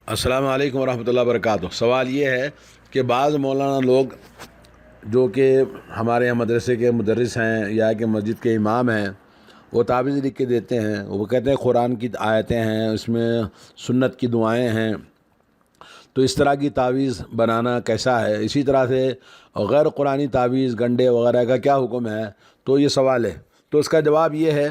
السلام علیکم ورحمۃ اللہ وبرکاتہ۔ سوال یہ ہے کہ بعض مولانا لوگ جو کہ ہمارے یہاں مدرسے کے مدرس ہیں یا کہ مسجد کے امام ہیں، وہ تعویذ لکھ کے دیتے ہیں۔ وہ کہتے ہیں قرآن کی آیتیں ہیں، اس میں سنت کی دعائیں ہیں، تو اس طرح کی تعویذ بنانا کیسا ہے؟ اسی طرح سے غیر قرآنی تعویذ گنڈے وغیرہ کا کیا حکم ہے؟ تو یہ سوال ہے۔ تو اس کا جواب یہ ہے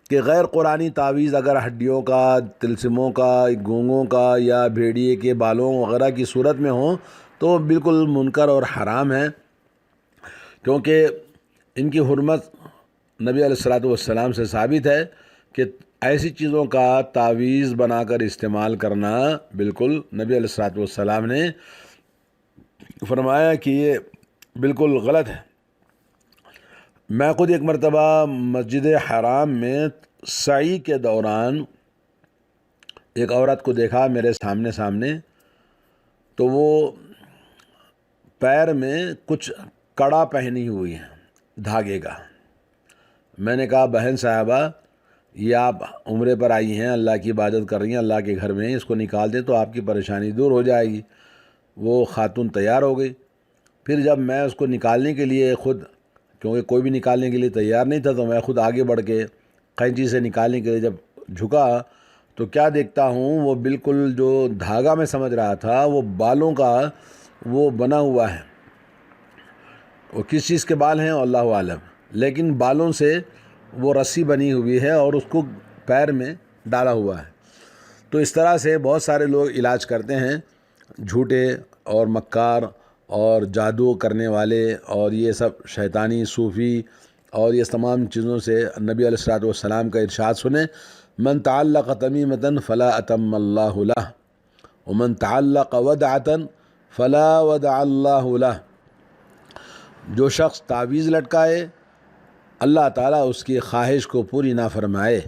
کہ غیر قرآنی تعویذ اگر ہڈیوں کا، طلسموں کا، گونگوں کا یا بھیڑیے کے بالوں وغیرہ کی صورت میں ہوں تو بالکل منکر اور حرام ہے، کیونکہ ان کی حرمت نبی علیہ الصلوۃ والسلام سے ثابت ہے کہ ایسی چیزوں کا تعویذ بنا کر استعمال کرنا بالکل نبی علیہ الصلوۃ والسلام نے فرمایا کہ یہ بالکل غلط ہے۔ میں خود ایک مرتبہ مسجد حرام میں سعی کے دوران ایک عورت کو دیکھا میرے سامنے، تو وہ پیر میں کچھ کڑا پہنی ہوئی ہے دھاگے کا۔ میں نے کہا بہن صاحبہ، یہ آپ عمرے پر آئی ہیں، اللہ کی عبادت کر رہی ہیں، اللہ کے گھر میں ہیں، اس کو نکال دیں تو آپ کی پریشانی دور ہو جائے گی۔ وہ خاتون تیار ہو گئی۔ پھر جب میں اس کو نکالنے کے لیے خود، کیونکہ کوئی بھی نکالنے کے لیے تیار نہیں تھا، تو میں خود آگے بڑھ کے قینچی سے نکالنے کے لیے جب جھکا تو کیا دیکھتا ہوں، وہ بالکل جو دھاگا میں سمجھ رہا تھا وہ بالوں کا وہ بنا ہوا ہے۔ وہ کس چیز کے بال ہیں اللہ عالم، لیکن بالوں سے وہ رسی بنی ہوئی ہے اور اس کو پیر میں ڈالا ہوا ہے۔ تو اس طرح سے بہت سارے لوگ علاج کرتے ہیں، جھوٹے اور مکار اور جادو کرنے والے، اور یہ سب شیطانی صوفی اور یہ تمام چیزوں سے نبی علیہ الصلوۃ والسلام کا ارشاد سنیں، من تعلق تمیمۃ فلا اتم اللہ لہ ومن تعلق ودعۃ فلا ودع اللہ لہ۔ جو شخص تعویذ لٹکائے اللہ تعالیٰ اس کی خواہش کو پوری نہ فرمائے،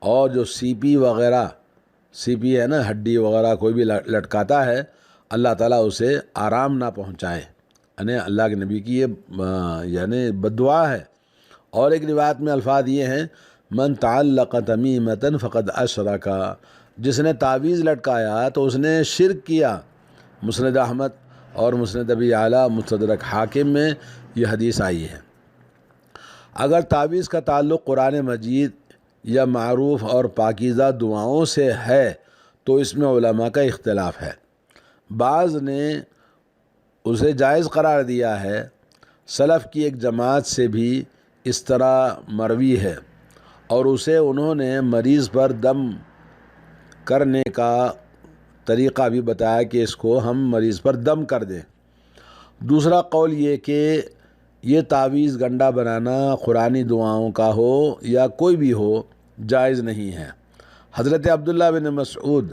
اور جو سی پی وغیرہ، سی پی ہے نا، ہڈی وغیرہ کوئی بھی لٹکاتا ہے، اللہ تعالیٰ اسے آرام نہ پہنچائے۔ یعنی اللہ کے نبی کی یہ بد دعا ہے۔ اور ایک روایت میں الفاظ یہ ہیں، من تعلق تمیمۃ فقد اشرک، جس نے تعویذ لٹکایا تو اس نے شرک کیا۔ مسند احمد اور مسند ابی اعلیٰ، مستدرک حاکم میں یہ حدیث آئی ہے۔ اگر تعویذ کا تعلق قرآن مجید یا معروف اور پاکیزہ دعاؤں سے ہے تو اس میں علماء کا اختلاف ہے۔ بعض نے اسے جائز قرار دیا ہے۔ سلف کی ایک جماعت سے بھی اس طرح مروی ہے، اور اسے انہوں نے مریض پر دم کرنے کا طریقہ بھی بتایا کہ اس کو ہم مریض پر دم کر دیں۔ دوسرا قول یہ کہ یہ تعویذ گنڈا بنانا قرآنی دعاؤں کا ہو یا کوئی بھی ہو، جائز نہیں ہے۔ حضرت عبداللہ بن مسعود،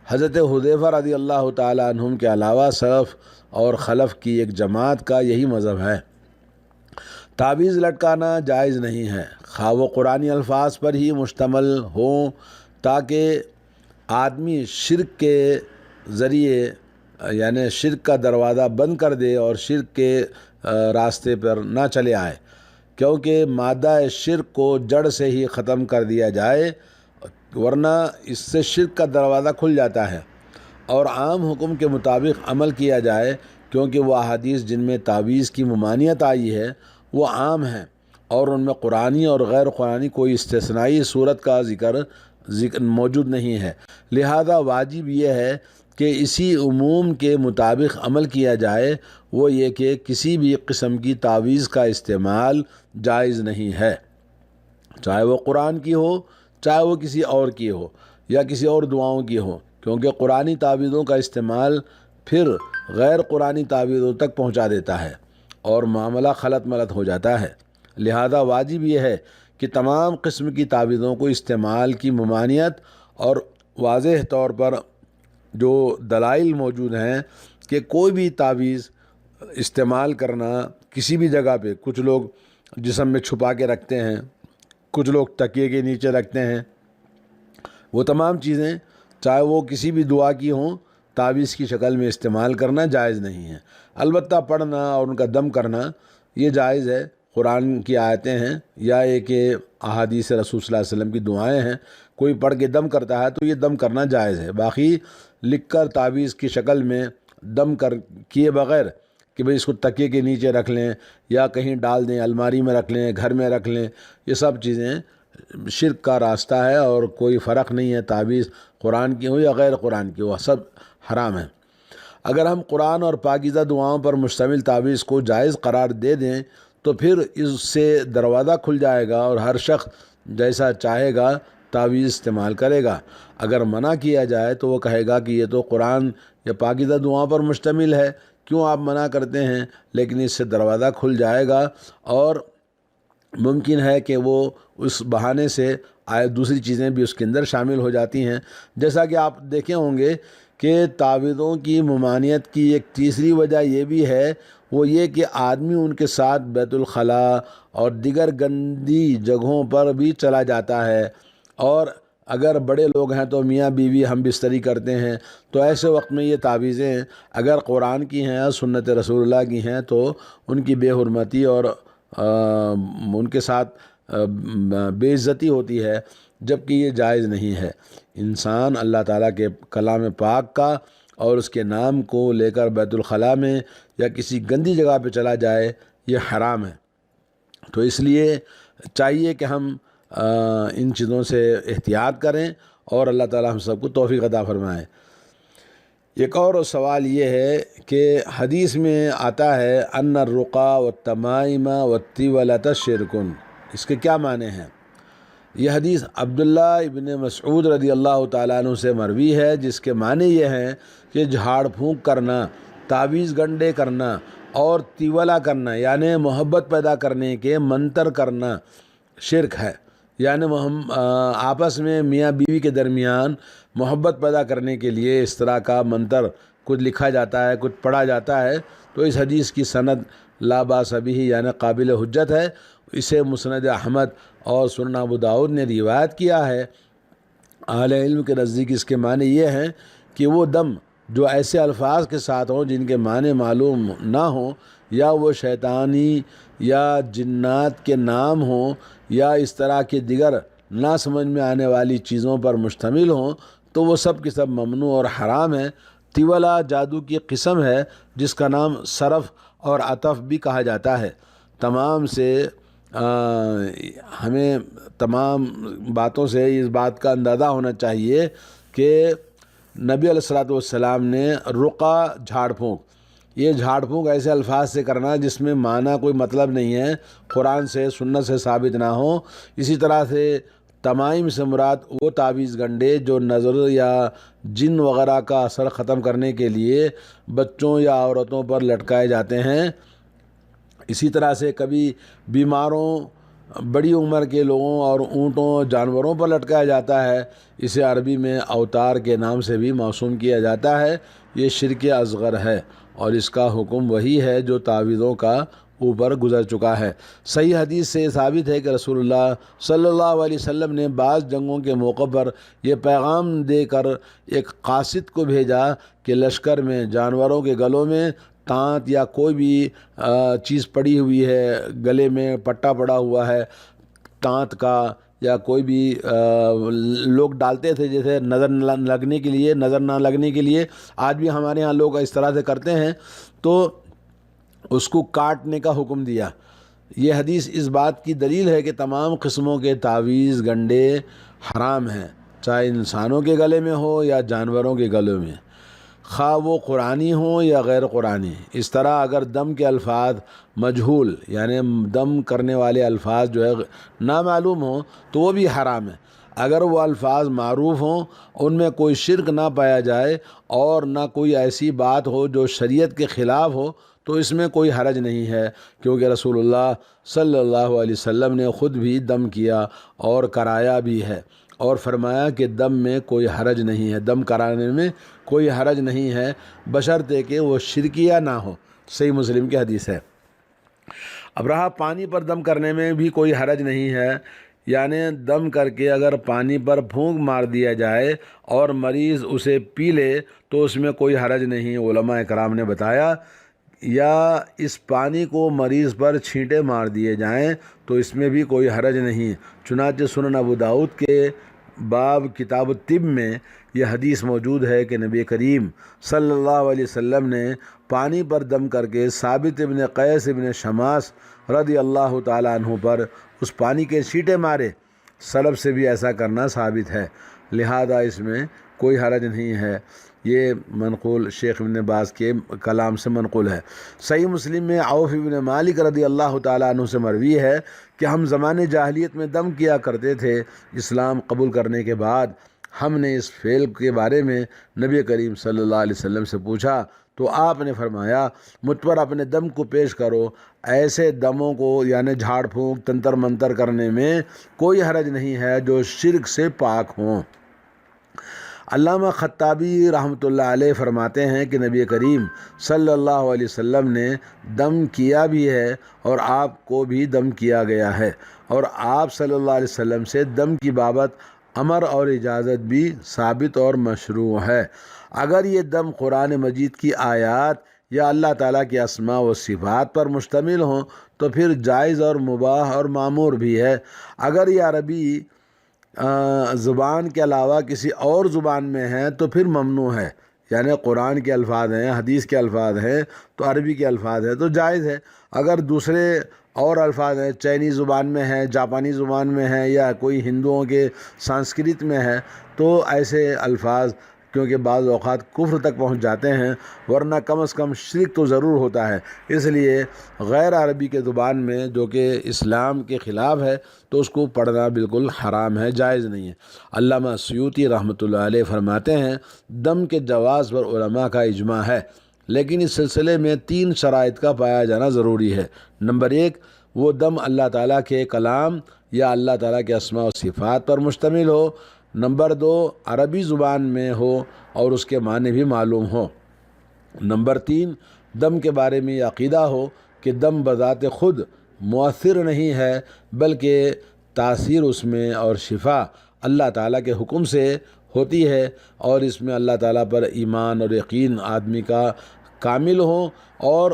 حضرت حذیفہ رضی اللہ تعالیٰ عنہم کے علاوہ سلف اور خلف کی ایک جماعت کا یہی مذہب ہے۔ تعویذ لٹکانا جائز نہیں ہے، خواہ وہ قرآنی الفاظ پر ہی مشتمل ہوں، تاکہ آدمی شرک کے ذریعے یعنی شرک کا دروازہ بند کر دے اور شرک کے راستے پر نہ چلے آئے، کیونکہ مادہ شرک کو جڑ سے ہی ختم کر دیا جائے، ورنہ اس سے شرک کا دروازہ کھل جاتا ہے۔ اور عام حکم کے مطابق عمل کیا جائے، کیونکہ وہ احادیث جن میں تعویذ کی ممانعت آئی ہے وہ عام ہیں، اور ان میں قرآنی اور غیر قرآنی کوئی استثنائی صورت کا ذکر موجود نہیں ہے۔ لہذا واجب یہ ہے کہ اسی عموم کے مطابق عمل کیا جائے، وہ یہ کہ کسی بھی قسم کی تعویذ کا استعمال جائز نہیں ہے، چاہے وہ قرآن کی ہو، چاہے وہ کسی اور کی ہو یا کسی اور دعاؤں کی ہو، کیونکہ قرآنی تعویذوں کا استعمال پھر غیر قرآنی تعویذوں تک پہنچا دیتا ہے اور معاملہ خلط ملط ہو جاتا ہے۔ لہذا واجب یہ ہے کہ تمام قسم کی تعویذوں کو استعمال کی ممانعت، اور واضح طور پر جو دلائل موجود ہیں کہ کوئی بھی تعویذ استعمال کرنا کسی بھی جگہ پہ، کچھ لوگ جسم میں چھپا کے رکھتے ہیں، کچھ لوگ تکیے کے نیچے رکھتے ہیں، وہ تمام چیزیں چاہے وہ کسی بھی دعا کی ہوں، تعویذ کی شکل میں استعمال کرنا جائز نہیں ہے۔ البتہ پڑھنا اور ان کا دم کرنا یہ جائز ہے، قرآن کی آیتیں ہیں یا ایک احادیث رسول صلی اللہ علیہ وسلم کی دعائیں ہیں، کوئی پڑھ کے دم کرتا ہے تو یہ دم کرنا جائز ہے۔ باقی لکھ کر تعویذ کی شکل میں دم کیے بغیر کہ بھئی اس کو تکیے کے نیچے رکھ لیں یا کہیں ڈال دیں، الماری میں رکھ لیں، گھر میں رکھ لیں، یہ سب چیزیں شرک کا راستہ ہے، اور کوئی فرق نہیں ہے تعویذ قرآن کی ہو یا غیر قرآن کی ہو، سب حرام ہے۔ اگر ہم قرآن اور پاکیزہ دعاؤں پر مشتمل تعویذ کو جائز قرار دے دیں تو پھر اس سے دروازہ کھل جائے گا اور ہر شخص جیسا چاہے گا تعویذ استعمال کرے گا۔ اگر منع کیا جائے تو وہ کہے گا کہ یہ تو قرآن یا پاکیزہ دعاؤں پر مشتمل ہے، کیوں آپ منع کرتے ہیں؟ لیکن اس سے دروازہ کھل جائے گا اور ممکن ہے کہ وہ اس بہانے سے دوسری چیزیں بھی اس کے اندر شامل ہو جاتی ہیں۔ جیسا کہ آپ دیکھے ہوں گے کہ تعویذوں کی ممانعت کی ایک تیسری وجہ یہ بھی ہے، وہ یہ کہ آدمی ان کے ساتھ بیت الخلاء اور دیگر گندی جگہوں پر بھی چلا جاتا ہے، اور اگر بڑے لوگ ہیں تو میاں بیوی ہم بستری کرتے ہیں، تو ایسے وقت میں یہ تعویذیں اگر قرآن کی ہیں اور سنت رسول اللہ کی ہیں تو ان کی بے حرمتی اور ان کے ساتھ بے عزتی ہوتی ہے، جبکہ یہ جائز نہیں ہے۔ انسان اللہ تعالیٰ کے کلام پاک کا اور اس کے نام کو لے کر بیت الخلاء میں یا کسی گندی جگہ پہ چلا جائے، یہ حرام ہے۔ تو اس لیے چاہیے کہ ہم ان چیزوں سے احتیاط کریں اور اللہ تعالیٰ ہم سب کو توفیق عطا فرمائے۔ ایک اور سوال یہ ہے کہ حدیث میں آتا ہے ان الرقا والتمائم والطیولۃ شرکن، اس کے کیا معنی ہیں؟ یہ حدیث عبداللہ ابن مسعود رضی اللہ تعالیٰ عنہ سے مروی ہے، جس کے معنی یہ ہیں کہ جھاڑ پھونک کرنا، تعویذ گنڈے کرنا اور تیولہ کرنا یعنی محبت پیدا کرنے کے منتر کرنا شرک ہے۔ یعنی ہم آپس میں میاں بیوی کے درمیان محبت پیدا کرنے کے لیے اس طرح کا منتر کچھ لکھا جاتا ہے، کچھ پڑھا جاتا ہے، تو اس حدیث کی سند لا باس بہ یعنی قابل حجت ہے۔ اسے مسند احمد اور سنن ابو داؤد نے روایت کیا ہے۔ اہل علم کے نزدیک اس کے معنی یہ ہیں کہ وہ دم جو ایسے الفاظ کے ساتھ ہوں جن کے معنی معلوم نہ ہوں، یا وہ شیطانی یا جنات کے نام ہوں، یا اس طرح کے دیگر نہ سمجھ میں آنے والی چیزوں پر مشتمل ہوں، تو وہ سب کے سب ممنوع اور حرام ہے۔ تیولہ جادو کی قسم ہے جس کا نام صرف اور عطف بھی کہا جاتا ہے۔ تمام سے ہمیں تمام باتوں سے اس بات کا اندازہ ہونا چاہیے کہ نبی علیہ الصلوۃ والسلام نے رقا جھاڑ پھونک، یہ جھاڑ پھونک ایسے الفاظ سے کرنا جس میں معنی کوئی مطلب نہیں ہے، قرآن سے سنت سے ثابت نہ ہو۔ اسی طرح سے تمائم سے مراد وہ تعویذ گنڈے جو نظر یا جن وغیرہ کا اثر ختم کرنے کے لیے بچوں یا عورتوں پر لٹکائے جاتے ہیں۔ اسی طرح سے کبھی بیماروں، بڑی عمر کے لوگوں اور اونٹوں جانوروں پر لٹکایا جاتا ہے، اسے عربی میں اوتار کے نام سے بھی موسوم کیا جاتا ہے۔ یہ شرک اصغر ہے اور اس کا حکم وہی ہے جو تعویذوں کا اوپر گزر چکا ہے۔ صحیح حدیث سے ثابت ہے کہ رسول اللہ صلی اللہ علیہ وسلم نے بعض جنگوں کے موقع پر یہ پیغام دے کر ایک قاصد کو بھیجا کہ لشکر میں جانوروں کے گلوں میں تانت یا کوئی بھی چیز پڑی ہوئی ہے، گلے میں پٹا پڑا ہوا ہے تانت کا، یا کوئی بھی لوگ ڈالتے تھے جیسے نظر نہ لگنے کے لیے، آج بھی ہمارے ہاں لوگ اس طرح سے کرتے ہیں، تو اس کو کاٹنے کا حکم دیا۔ یہ حدیث اس بات کی دلیل ہے کہ تمام قسموں کے تعویذ گنڈے حرام ہیں، چاہے انسانوں کے گلے میں ہو یا جانوروں کے گلوں میں، خواہ وہ قرآنی ہوں یا غیر قرآنی۔ اس طرح اگر دم کے الفاظ مجہول یعنی دم کرنے والے الفاظ جو ہے نامعلوم ہوں تو وہ بھی حرام ہے۔ اگر وہ الفاظ معروف ہوں، ان میں کوئی شرک نہ پایا جائے اور نہ کوئی ایسی بات ہو جو شریعت کے خلاف ہو، تو اس میں کوئی حرج نہیں ہے، کیونکہ رسول اللہ صلی اللہ علیہ وسلم نے خود بھی دم کیا اور کرایا بھی ہے، اور فرمایا کہ دم میں کوئی حرج نہیں ہے، دم کرانے میں کوئی حرج نہیں ہے، بشرطے کہ وہ شرکیہ نہ ہو۔ صحیح مسلم کی حدیث ہے۔ اب رہا پانی پر دم کرنے میں بھی کوئی حرج نہیں ہے، یعنی دم کر کے اگر پانی پر پھونک مار دیا جائے اور مریض اسے پی لے تو اس میں کوئی حرج نہیں۔ علماء کرام نے بتایا یا اس پانی کو مریض پر چھینٹے مار دیے جائیں تو اس میں بھی کوئی حرج نہیں۔ چنانچہ سنن ابو داؤد کے باب کتاب الطب میں یہ حدیث موجود ہے کہ نبی کریم صلی اللہ علیہ وسلم نے پانی پر دم کر کے ثابت ابن قیس ابن شماس رضی اللہ تعالیٰ عنہ پر اس پانی کے چھینٹے مارے۔ سلف سے بھی ایسا کرنا ثابت ہے، لہذا اس میں کوئی حرج نہیں ہے۔ یہ منقول شیخ ابن باز کے کلام سے منقول ہے۔ صحیح مسلم میں عوف ابن مالک رضی اللہ تعالیٰ عنہ سے مروی ہے کہ ہم زمانے جاہلیت میں دم کیا کرتے تھے، اسلام قبول کرنے کے بعد ہم نے اس فعل کے بارے میں نبی کریم صلی اللہ علیہ وسلم سے پوچھا تو آپ نے فرمایا مجھ پر اپنے دم کو پیش کرو۔ ایسے دموں کو یعنی جھاڑ پھونک تنتر منتر کرنے میں کوئی حرج نہیں ہے جو شرک سے پاک ہوں۔ علامہ خطابی رحمۃ اللہ علیہ فرماتے ہیں کہ نبی کریم صلی اللہ علیہ وسلم نے دم کیا بھی ہے اور آپ کو بھی دم کیا گیا ہے، اور آپ صلی اللہ علیہ وسلم سے دم کی بابت امر اور اجازت بھی ثابت اور مشروع ہے۔ اگر یہ دم قرآن مجید کی آیات یا اللہ تعالیٰ کے اسماء و صفات پر مشتمل ہوں تو پھر جائز اور مباح اور معمور بھی ہے۔ اگر یہ عربی زبان کے علاوہ کسی اور زبان میں ہیں تو پھر ممنوع ہے، یعنی قرآن کے الفاظ ہیں، حدیث کے الفاظ ہیں تو عربی کے الفاظ ہیں تو جائز ہے۔ اگر دوسرے اور الفاظ ہیں، چینی زبان میں ہیں، جاپانی زبان میں ہیں، یا کوئی ہندوؤں کے سنسکرت میں ہے تو ایسے الفاظ کیونکہ بعض اوقات کفر تک پہنچ جاتے ہیں، ورنہ کم از کم شرک تو ضرور ہوتا ہے، اس لیے غیر عربی کے زبان میں جو کہ اسلام کے خلاف ہے تو اس کو پڑھنا بالکل حرام ہے، جائز نہیں ہے۔ علامہ سیوطی رحمۃ اللہ علیہ فرماتے ہیں دم کے جواز پر علماء کا اجماع ہے، لیکن اس سلسلے میں 3 شرائط کا پایا جانا ضروری ہے۔ نمبر 1، وہ دم اللہ تعالیٰ کے کلام یا اللہ تعالیٰ کے اسماء و صفات پر مشتمل ہو۔ نمبر 2، عربی زبان میں ہو اور اس کے معنی بھی معلوم ہو۔ نمبر 3، دم کے بارے میں یہ عقیدہ ہو کہ دم بذات خود مؤثر نہیں ہے، بلکہ تاثیر اس میں اور شفا اللہ تعالیٰ کے حکم سے ہوتی ہے، اور اس میں اللہ تعالیٰ پر ایمان اور یقین آدمی کا کامل ہو، اور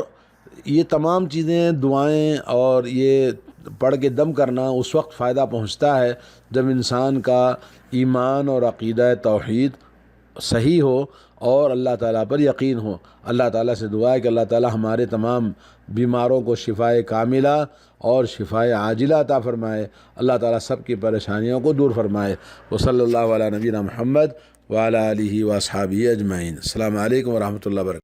یہ تمام چیزیں دعائیں اور یہ پڑھ کے دم کرنا اس وقت فائدہ پہنچتا ہے جب انسان کا ایمان اور عقیدہ توحید صحیح ہو اور اللہ تعالیٰ پر یقین ہو۔ اللہ تعالیٰ سے دعا ہے کہ اللہ تعالیٰ ہمارے تمام بیماروں کو شفائے کاملہ اور شفائے عاجلہ عطا فرمائے۔ اللہ تعالیٰ سب کی پریشانیوں کو دور فرمائے۔ وصلی اللہ علی نبینا محمد وعلی آلہ واصحابہ اجمعین۔ السلام علیکم ورحمۃ اللہ وبرکاتہ۔